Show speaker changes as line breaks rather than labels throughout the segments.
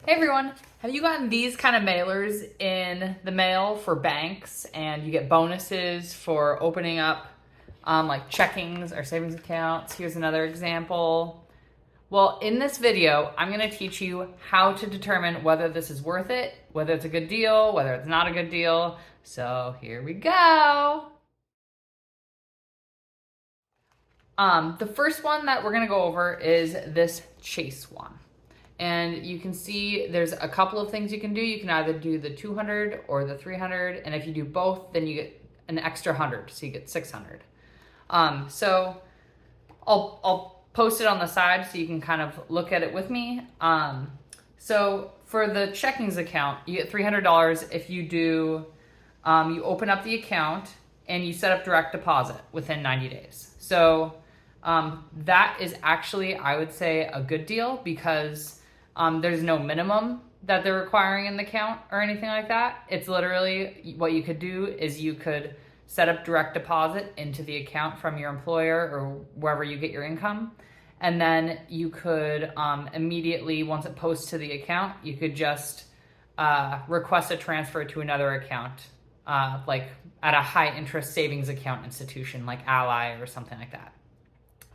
Hey everyone, have you gotten these kind of mailers in the mail for banks and you get bonuses for opening up like checkings or savings accounts? Here's another example. Well, in this video, I'm going to teach you how to determine whether this is worth it, whether it's a good deal, whether it's not a good deal. So here we go. The first one that we're going to go over is this Chase one. And you can see there's a couple of things you can do. You can either do the 200 or the 300. And if you do both, then you get an extra 100. So you get 600. So I'll post it on the side so you can kind of look at it with me. So for the checkings account, you get $300 if you do, you open up the account and you set up direct deposit within 90 days. So that is actually, I would say, a good deal because there's no minimum that they're requiring in the account or anything like that. It's literally what you could do is you could set up direct deposit into the account from your employer or wherever you get your income. And then you could immediately, once it posts to the account, you could just request a transfer to another account, like at a high interest savings account institution like Ally or something like that.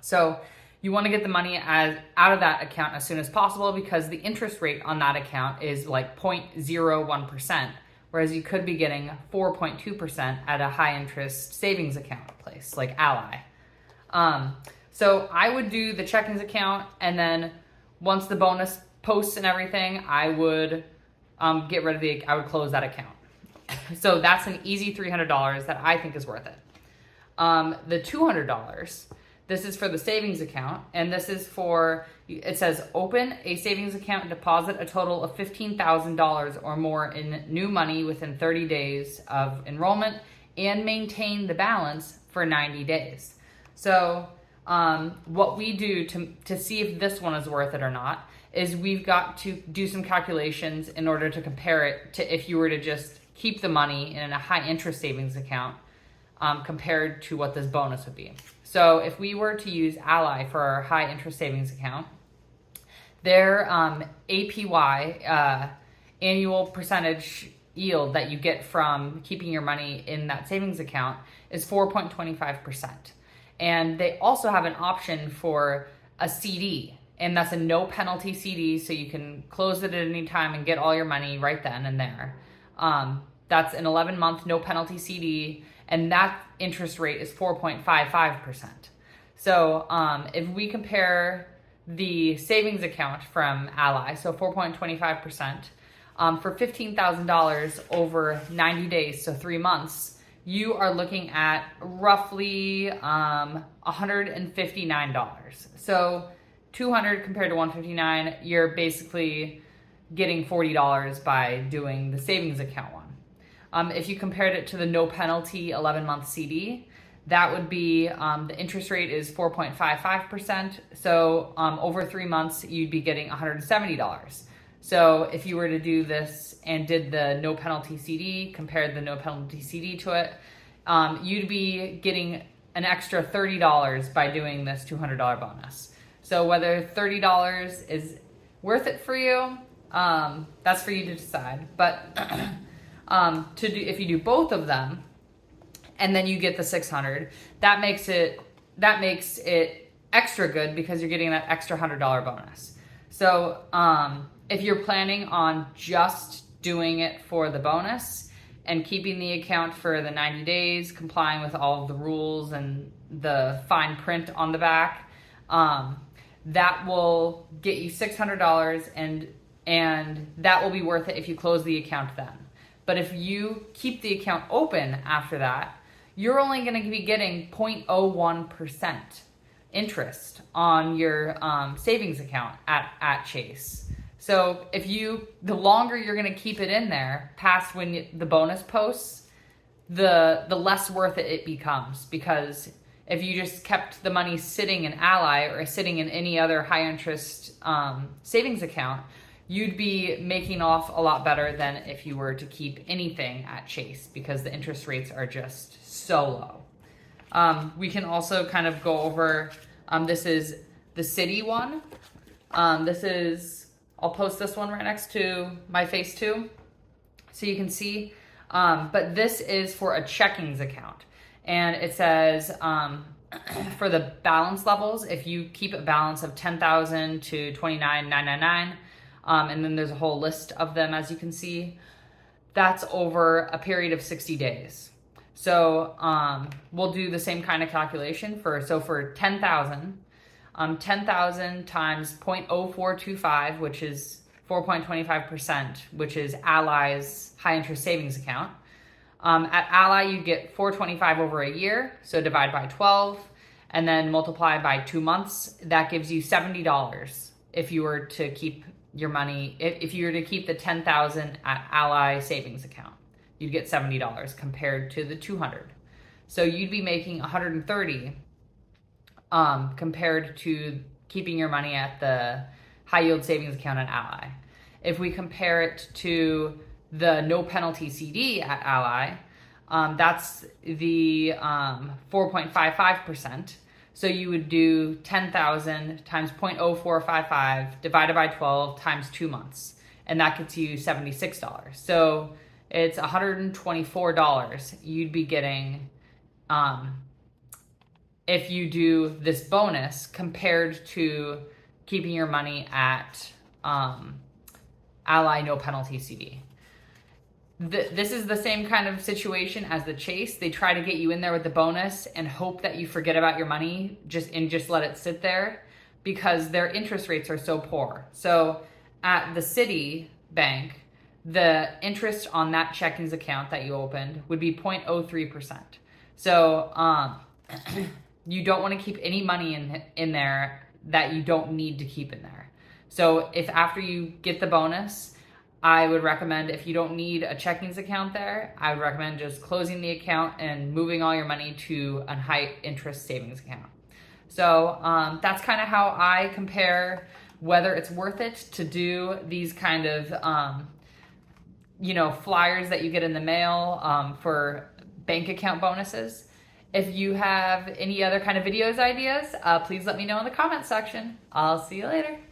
So you want to get the money out of that account as soon as possible because the interest rate on that account is like 0.01%, whereas you could be getting 4.2% at a high interest savings account place like Ally. So I would do the checkings account, and then once the bonus posts and everything, I would get rid of I would close that account. So that's an easy $300 that I think is worth it. The $200, this is for the savings account, and this is for, it says open a savings account, deposit a total of $15,000 or more in new money within 30 days of enrollment, and maintain the balance for 90 days. So what we do to see if this one is worth it or not is we've got to do some calculations in order to compare it to if you were to just keep the money in a high interest savings account compared to what this bonus would be. So if we were to use Ally for our high interest savings account, their APY, annual percentage yield that you get from keeping your money in that savings account is 4.25%. And they also have an option for a CD, and that's a no penalty CD, so you can close it at any time and get all your money right then and there. That's an 11-month no penalty CD, and that interest rate is 4.55%. So if we compare the savings account from Ally, so 4.25%, for $15,000 over 90 days, so 3 months, you are looking at roughly $159. So 200 compared to 159, you're basically getting $40 by doing the savings account one. If you compared it to the no penalty 11-month CD, that would be, the interest rate is 4.55%. So over 3 months, you'd be getting $170. So if you were to do this and did the no penalty CD, compared the no penalty CD to it, you'd be getting an extra $30 by doing this $200 bonus. So whether $30 is worth it for you, that's for you to decide. But if you do both of them, and then you get the 600, that makes it extra good because you're getting that extra $100 bonus. So if you're planning on just doing it for the bonus and keeping the account for the 90 days, complying with all of the rules and the fine print on the back, that will get you $600, and that will be worth it if you close the account then. But if you keep the account open after that, you're only going to be getting 0.01% interest on your savings account at Chase. So the longer you're going to keep it in there past when the bonus posts, the less worth it becomes. Because if you just kept the money sitting in Ally or sitting in any other high interest savings account, you'd be making off a lot better than if you were to keep anything at Chase because the interest rates are just so low. We can also kind of go over, this is the Citi one. This is I'll post this one right next to my face too, so you can see. But this is for a checkings account. And it says for the balance levels, if you keep a balance of 10,000 to 29,999, and then there's a whole list of them, as you can see, that's over a period of 60 days. So we'll do the same kind of calculation for 10,000, 10,000 times 0.0425, which is 4.25%, which is Ally's high interest savings account. At Ally, you get 425 over a year, so divide by 12, and then multiply by 2 months. That gives you $70 if you were to keep your money. If you were to keep the 10,000 at Ally savings account, you'd get $70 compared to the 200. So you'd be making 130 compared to keeping your money at the high yield savings account at Ally. If we compare it to the no penalty CD at Ally, that's the 4.55%. So you would do 10,000 times 0.0455 divided by 12 times 2 months, and that gets you $76. So it's $124 you'd be getting if you do this bonus compared to keeping your money at Ally no penalty CD. This is the same kind of situation as the Chase. They try to get you in there with the bonus and hope that you forget about your money just let it sit there, because their interest rates are so poor. So at the Citi Bank, the interest on that checkings account that you opened would be 0.03%. So you don't want to keep any money in there that you don't need to keep in there. So if after you get the bonus, I would recommend, if you don't need a checkings account there, I would recommend just closing the account and moving all your money to a high interest savings account. So that's kind of how I compare whether it's worth it to do these kind of, flyers that you get in the mail for bank account bonuses. If you have any other kind of videos ideas, please let me know in the comment section. I'll see you later. Bye.